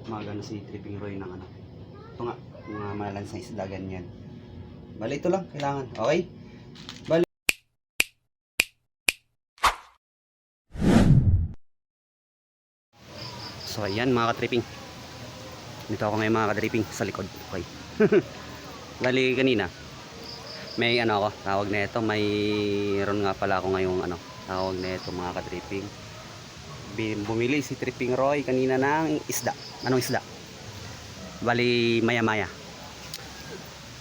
Magano si Tripping Roy ng ano. Ito nga, mga malansang isda ganyan. Bali ito lang, kailangan. Okay? Bali. So ayan mga ka-tripping. Dito ako ngayon mga ka-tripping sa likod. Okay. Bali kanina. May ano ako, tawag na ito. Mayroon nga pala ako ngayong ano, tawag na ito mga ka-tripping. Bumili si Tripping Roy kanina ng isda. Anong isda? Bali maya-maya.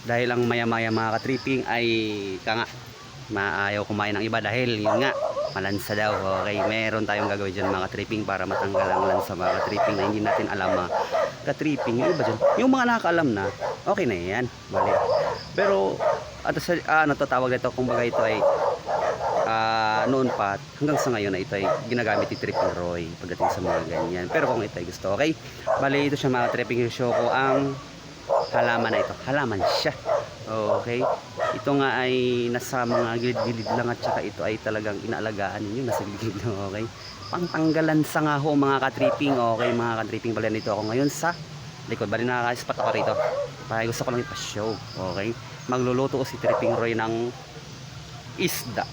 Dahil ang maya-maya mga ka-tripping ay kanga maayaw kumain ng iba dahil yun nga malansa daw. Okay, meron tayong gagawin dyan mga ka-tripping para matanggal ang lansa mga ka-tripping na hindi natin alam mga ka-tripping. Yung iba dyan, yung mga nakakaalam na okay na yan, bali. Pero ano to tawag ito, kumbaga ito ay noon pa hanggang sa ngayon na ito ay ginagamit ni Tripping Roy pagdating sa mga ganyan. Pero kung ito ay gusto, okay, bali ito siya mga ka-tripping. Show ko ang halaman na ito, halaman siya. Okay, ito nga ay nasa mga gilid-gilid lang at saka ito ay talagang inaalagaan ninyo, nasa gilid. Okay, pangtanggalan sa nga ho mga ka-tripping. Okay mga ka-tripping, bali nito ako ngayon sa likod. Bali nakaka-spot ako rito, para gusto ko lang ipa-show. Okay, magluluto si Tripping Roy ng isda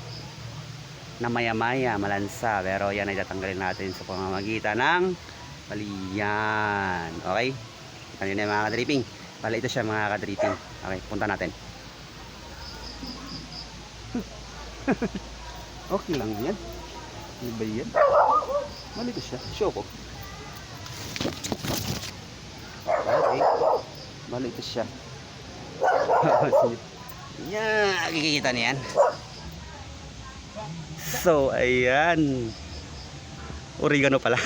na maya-maya malansa, pero yan ay tatanggalin natin sa pamamagitan ng baliyan. Okay, kanina mga ka-tripping, bali ito siya mga ka-tripping. Okay, punta natin. Okay lang yan, ano ba yan? Bali ito siya, show ko. Okay, bali ito siya. Yan, kikita niyan. So ayan, oregano pala.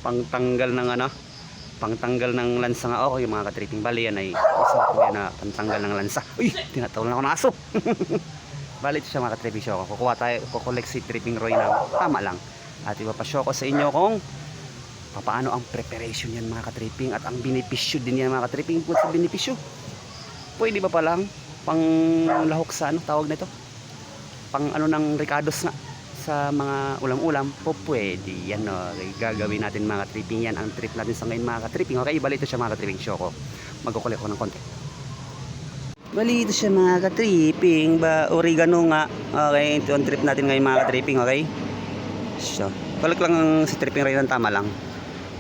Pangtanggal ng ano, pangtanggal ng lansa nga. Okay mga ka-tripping, bali yan ay isa ko yan na pantanggal ng lansa. Uy, tinatawal na ako ng aso. Bali ito siya mga ka-tripping. Show ko, kukuha tayo, kukolect si Tripping Roy ng tama lang, at ipapashow ko sa inyo kung paano ang preparation yan mga ka-tripping at ang benepisyo din yan mga ka-tripping. Kung sa benepisyo, pwede ba palang pang lahok sa ano tawag nito, pang ano ng ricados nga sa mga ulam-ulam po, pwede yan. Okay, gagawin natin mga ka-tripping yan, ang trip natin sa ngayon mga ka-tripping. Okay, bali ito siya mga ka-tripping. Show ko, magkukulik ko ng konti. Bali ito siya mga ka-tripping, oregano nga. Okay, ito ang trip natin ngayon mga ka-tripping. Okay, so kulik lang si Tripping Roy ng tama lang.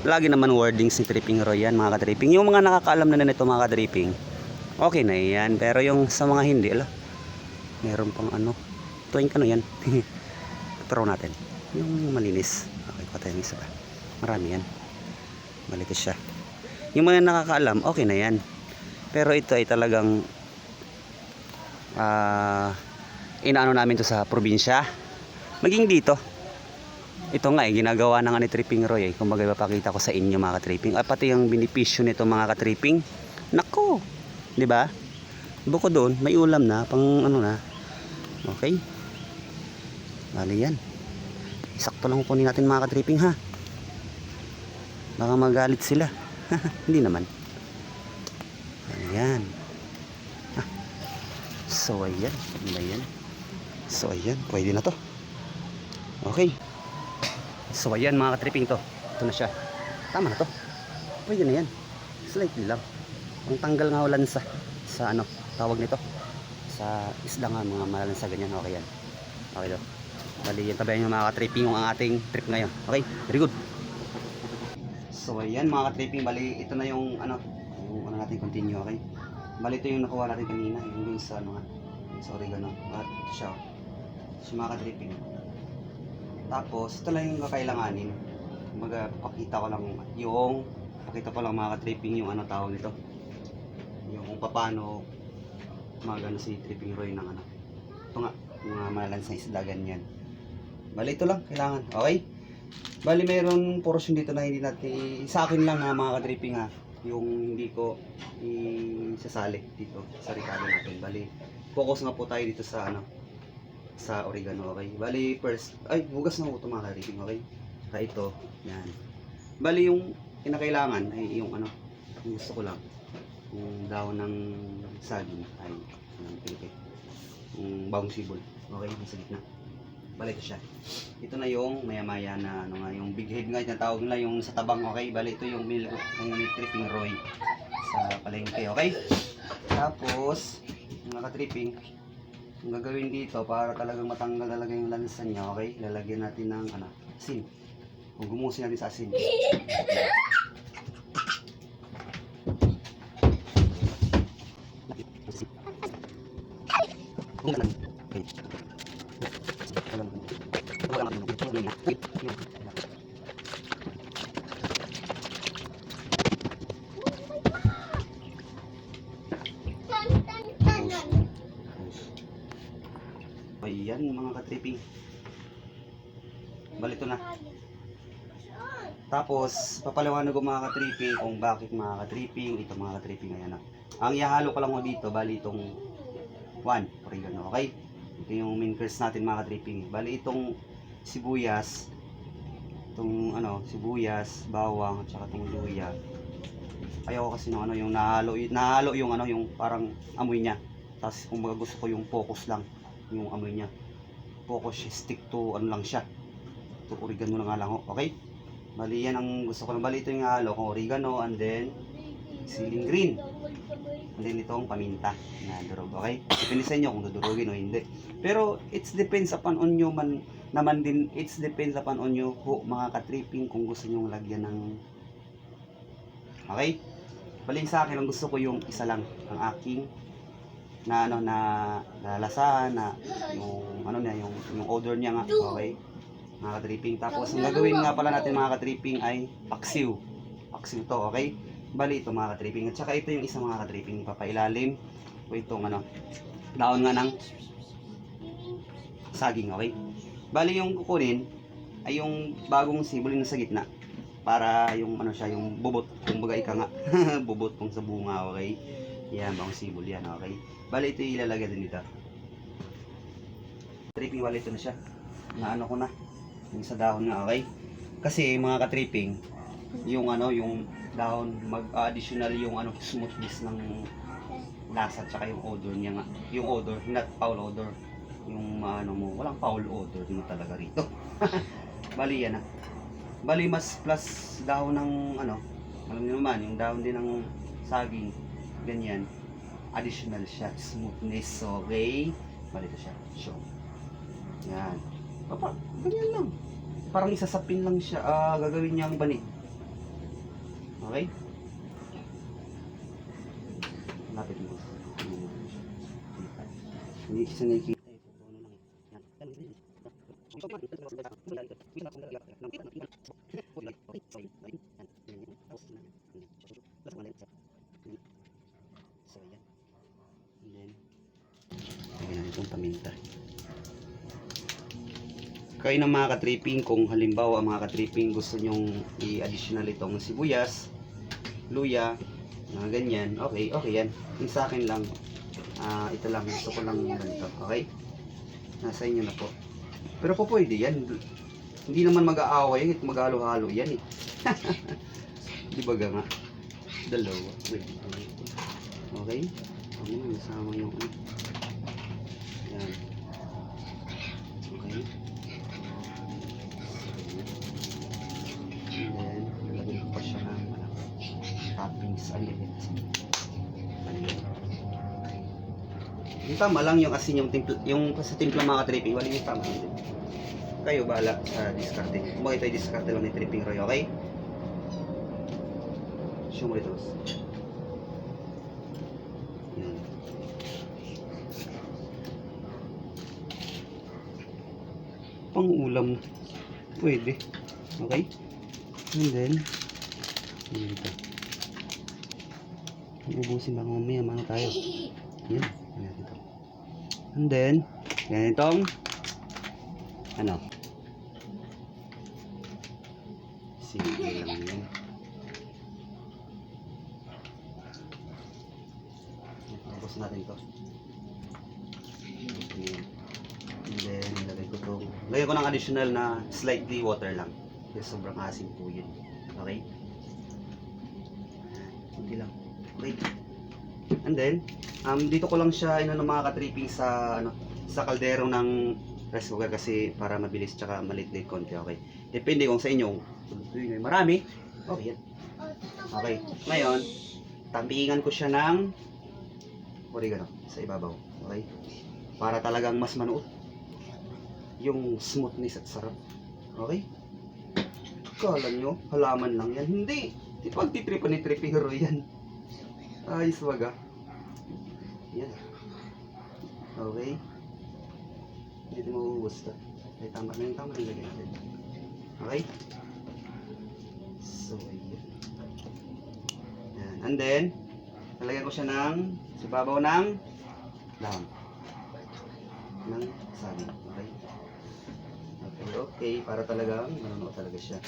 Lagi naman wording si Tripping Roy yan mga ka-tripping. Yung mga nakakaalam na nito mga ka-tripping, okay na yan. Pero yung sa mga hindi, meron pang ano, tuwing ano yan. Pero natin yung malinis. Okay, patay ng isa pa, marami yan. Malito siya. Yung mga nakakaalam, okay na yan. Pero ito ay talagang inaano namin to sa probinsya, maging dito. Ito nga ginagawa na nga ni Tripping Roy kung bagay papakita ko sa inyo mga ka-tripping. At pati yung benepisyo nito mga ka-tripping, nako, di ba? Bukod doon may ulam na pang ano na. Okay, bali yan, sakto lang kunin natin mga ka-tripping ha, baka magalit sila. Hindi naman. Ayan. So ayan, ayan. So ayan, pwede na to. Okay, so ayan mga ka-tripping, ito na siya, tama na to, pwede na yan. Slightly lang ang tanggal nga ulan sa ano tawag nito, sa isda nga mga malalansa ganyan. Okay yan, okay daw. Bali yan, tabayan nyo mga ka-tripping yung ang ating trip ngayon. Okay, very good. So ayan mga ka-tripping, bali ito na yung ano natin continue. Okay, bali ito yung nakuha natin kanina, yung sa ano nga, sa oregano at siya mga ka-tripping. Tapos ito lang yung kakailanganin, pakita ko lang mga ka-tripping yung ano tawag nito, yung kung paano magano si Tripping Roy ng ano. Ito nga, mga malansang isda ganyan. Bali ito lang kailangan. Okay, bali mayroon portion dito na hindi natin, sa akin lang ha mga ka-tripping ha, yung hindi ko isasali dito sa ricado natin. Bali focus nga po tayo dito sa ano, sa oregano. Okay, bali first, ay hugas na po ito mga ka-tripping. Okay, saka ito yan. Bali yung kinakailangan ay yung ano, yung gusto ko lang yung dahon ng saging ay yung pilipit, yung bawang sibol. Okay, nasa gitna. Bali ito siya. Ito na yung maya-maya na ano nga, yung big head nga tinatawag nila, yung sa tabang, okay? Bali ito yung tripping Roy sa palengke, okay? Tapos, yung naka-tripping, yung gagawin dito para talagang matanggal talaga yung lansa niya, okay? Lalagyan natin ng ano, asin. Kung gumusin natin sa asin. Ayan mga ka-tripping. Bali ito na. Tapos, papaliwanag ko mga ka-tripping kung bakit mga ka-tripping. Ito mga ka-tripping, ayan na. Ang ihalo ko lang mo dito, bali itong 1, oregano, okay? Ito yung main course natin mga ka-tripping. Bali itong sibuyas, itong ano, sibuyas, bawang, at saka itong luya. Ayaw ko kasi ng ano, yung nahalo yung ano, yung parang amoy niya. Tapos kung baga gusto ko yung focus lang, yung amoy niya. Focus, stick to ano lang siya. To oregano na nga lang, okay? Bali yan ang gusto ko lang. Bali ito yung halo kong oregano, and then siling green. And then itong paminta na durog, okay? Depende sa inyo kung dudurugin o hindi. Pero it's depends upon on you man naman din. It's depends upon on you po mga ka-tripping kung gusto nyo lagyan ng, okay? Bali sa akin ang gusto ko yung isa lang ang aking na ano na lalasahan na yung ano niya yung odor niya nga, okay? Mga ka-tripping. Tapos ang gagawin nga pala natin mga ka-tripping ay paksiw. Paksiw to, okay? Bali ito mga ka-tripping. At saka ito yung isa mga ka-tripping, papailalim o itong ano, daon nga ng saging, okay? Bali yung kukunin ay yung bagong sibol na sa gitna para yung ano siya, yung bubot, kumbaga ika nga bubot kung sa bunga, okay? Yan, bagong sibol yan, okay? Bali ito ilalagay din dito. Tripping, bali ito na siya. Na ano ko na yung sa dahon nga, okay? Kasi mga ka-tripping, yung ano, yung dahon mag-additional yung ano, smoothness ng lasa at saka yung odor niya nga. Yung odor, not foul odor. Yung ano mo, walang foul odor mo talaga rito. Bali yan ah. Bali mas plus dahon ng ano, alam niyo naman, yung dahon din ng saging, ganyan. Additional siya, smoothness, okay? Bali ito siya, so. Yan. Papa, ganyan lang. Parang isasapin lang siya, gagawin niya ang banig. Okay? Lapit mo. Hindi siya nakikita. So, yan. And then, lagyan natin itong paminta. Kayo ng mga ka-tripping, kung halimbawa mga ka-tripping gusto nyong i-additional itong sibuyas, luya, mga ganyan, okay yan. Yung sa akin lang, ito lang, gusto ko lang ganito, okay? Nasa inyo na po. Pero po pwede yan. Hindi naman mag-aaway yan, mag-halo-halo yan eh. Di ba nga? Dalawa. Pwede. Okay? Ano yung nasama yung ano? Yan. Okay? And then, nalagay ko pa siya ng toppings ulit. Yung tama lang yung asin, yung sa timpla mga ka-tripping, wala yung tama. Kayo bahala sa diskarte. Kung bakit tayo diskarte lang ni Tripping Roy, okay? Show mo dito. Yan. Pang ulam. Pwede. Okay? And then, dito. Ubusin baka mamaya, mano tayo. Yan. Yan ito. And then, ganitong ano? Sige lang yan. Tapos natin ito. And then, lagay ko ito. Lagay ko ng additional na slightly water lang. Kasi sobrang asin po yun. Okay? Kunti lang. Okay? And then, dito ko lang siya inano mga ka-tripping sa ano, sa kaldero ng rice cooker kasi para mabilis tsaka maliit-liit konti, okay? Depende kung sa inyo, marami, okay yan. Okay, ngayon, tampiingan ko siya ng oregano sa ibabaw, okay? Para talagang mas manuot yung smoothness at sarap, okay? Kala nyo, halaman lang yan. Hindi, di pagtitripan ni Tripihero yan. Ayos baga. Yan. Okay. Hindi mauubos to. Ay, tama na yung tama. Ilagay natin. Okay. So, yan. Yan. And then, nalagyan ko siya ng sibabaw ng laham. Ng saging. Okay. Okay. Para talagang manuno talaga siya.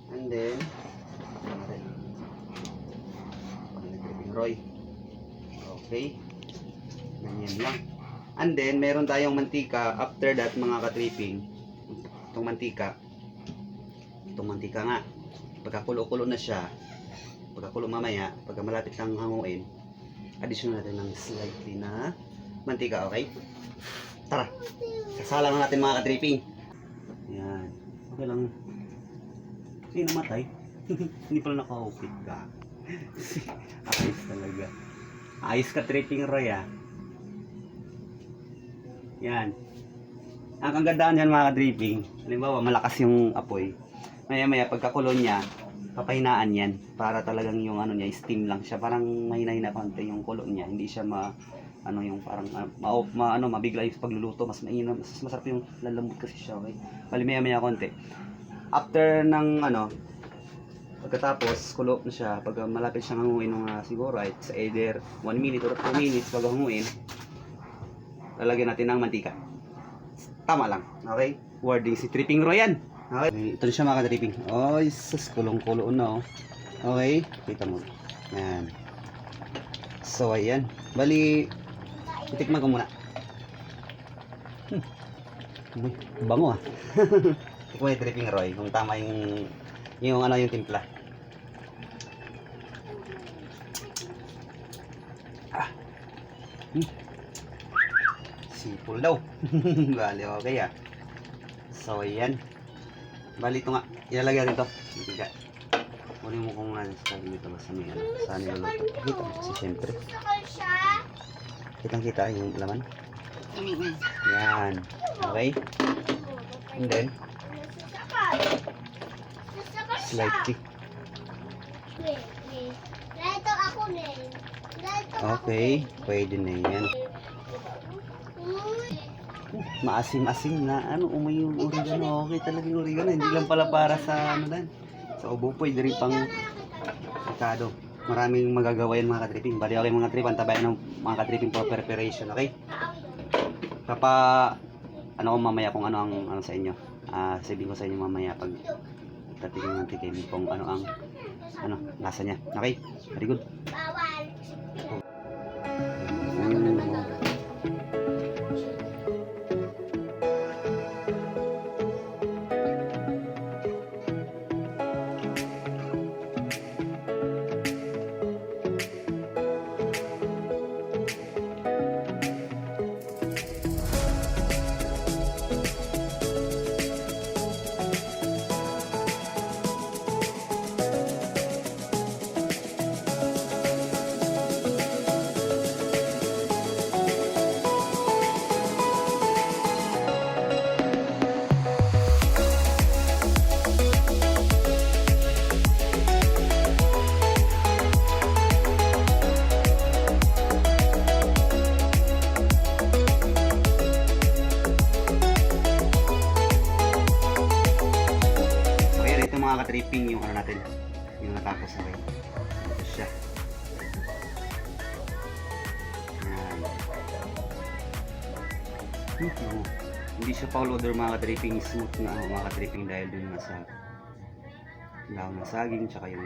And then, ito natin. Pag-tripping Roy. Okay. Ganyan lang. And then, meron tayong mantika. After that, mga ka-tripping, itong mantika nga, pagkakulo-kulo na siya, pagkakulo mamaya, pagka malapit lang hanguin, addition natin ng slightly na mantika, okay? Tara, sasalang na natin mga ka-tripping. Yan. Okay lang. Hindi namatay. Hindi pala naka-upit ka. Ayos talaga. Ayos ka-tripping Roy ah. Yan. Ang kagandaan dyan mga ka-tripping, halimbawa malakas yung apoy. Maya-maya pagkakulo niya, papahinaan yan para talagang yung ano niya, steam lang siya. Parang mahina-hina konti yung kulo niya. Hindi siya yung parang mabigla yung pagluluto, mas mainam, mas masarap yung lalambot kasi siya, okay? Bali maya-maya konti. After ng pagkatapos kulo na siya, pag malapit siyang hanguin siguro ay sa either 1 minute or 2 minutes pag hanguin, lalagyan natin ng mantika. Tama lang, okay? Wording si Tripping Roy yan. Okay, ito na siya mga ka-tripping. Oh, sus, kulong-kulo na oh. Okay, kita mo. Yan. So, ayan. Bali, titikman ko muna. Bango ah. Tikman yung Tripping Roy kung tama yung timpla. Sipol daw. Bali, okay ah. So, ayan. Bali, ito nga. Ilalagay natin ito. Mantika. Kunin mo kung sabi nito basta may saan niluluto. Kita mo kasi syempre. Kitang-kita yung laman. Yan. Okay. And then, slightly. Okay. Pwede na yan. Maasim-asim na umay yung oregano. Okay talaga yung oregano. Hindi lang pala para sa sa ubo, pwede rin pang pagkado. Maraming magagawa yan mga ka-tripping. Bali okay mga trip, antabayan ng mga ka-tripping for preparation, okay? Ko mamaya kung ano ang sa inyo. Sabihin ko sa inyo mamaya pag tatingin ng tikim kung ano ang lasa niya. Okay? Very good. Mga ka-tripping yung natin, yung natapos na kayo. Ito siya. Yan. Hindi siya Paul Odor mga ka-tripping, smooth na mga ka-tripping dahil dun nga sa daon ng saging tsaka yung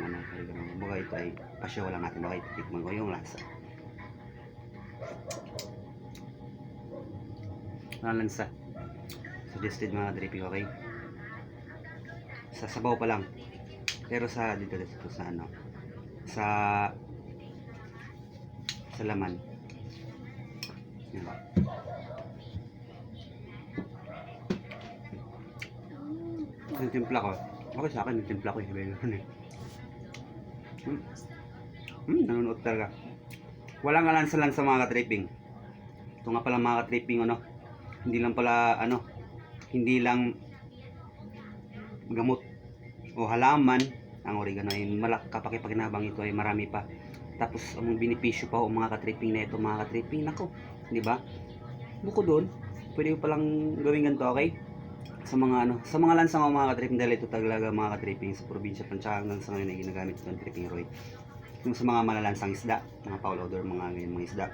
baga ito ay pasyaw lang natin, baka ititikman ko yung lasa. Lansa. Suggested mga ka-tripping, okay? Sa sabaw pa lang, pero dito sa laman yan. yung timpla ko. Okay sa akin yung timpla ko eh. Iba yun eh. Nanonood talaga. Walang alansa-lansa mga ka-tripping. Ito nga pala mga ka-tripping ano. Hindi lang pala ano. Hindi lang gamot o halaman ang oregano ay kapakipakinabang ito ay marami pa. Tapos ang benepisyo pa o mga ka-tripping na ito mga ka-tripping. Nako, di ba? Bukod doon, pwede mo palang gawin ganito, okay? Sa mga lansang mga ka-tripping dahil ito talaga mga ka-tripping sa probinsya Pansya hanggang sa ngayon ay ginagamit ito ng tripping roid. Yung sa mga malalansang isda, mga foul odor, mga ganyan mga isda.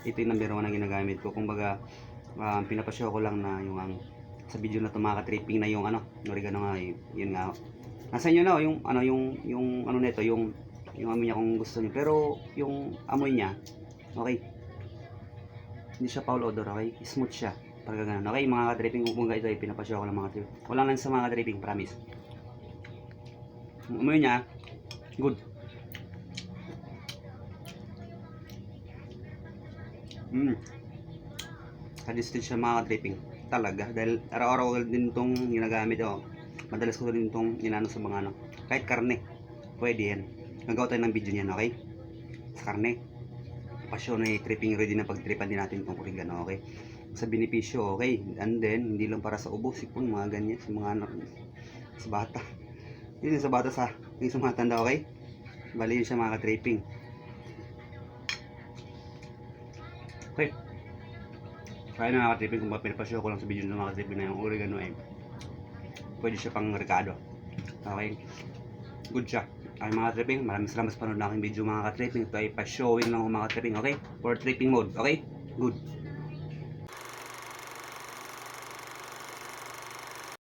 Ito yung number 1 na ginagamit ko. Kumbaga, pinapashow ko lang na yung sa video na ito mga ka-tripping na yung oregano nga, yun nga. Nasa inyo na yung ano nito, yung amoy niya kung gusto niyo. Pero yung amoy niya, okay. Hindi siya foul odor, okay? Smooth siya. Parang ganun. Okay, mga ka-tripping, kung ito ay pinapashow ko lang mga tripping. Wala lang sa mga ka-tripping, promise. Yung amoy niya, good. Kadistin siya mga ka-tripping. Talaga. Dahil araw-araw din itong ginagamit. Madalas ko rin itong inano sa mga kahit karne. Pwede yan. Nagawa tayo ng video niyan, okay? Sa karne. Pasyon ay tripping ready na pagtripan din natin itong oregano, okay? Sa benepisyo, okay? And then, hindi lang para sa ubo, sipon, mga ganyan. Sa mga sa bata. Hindi sa bata yung sa mga tanda, okay? Bali yun siya mga ka-tripping. Okay. Kaya na mga ka-tripping, kung pinapasyo ko lang sa video ng mga ka-tripping na yung oregano ay pwede siya pang rekado. Okay? Good siya. Ay mga ka-tripping, maraming salamat sa panonood ng aking video mga ka-tripping. Ito ay pa-showing lang mga ka-tripping, okay? For tripping mode, okay? Good.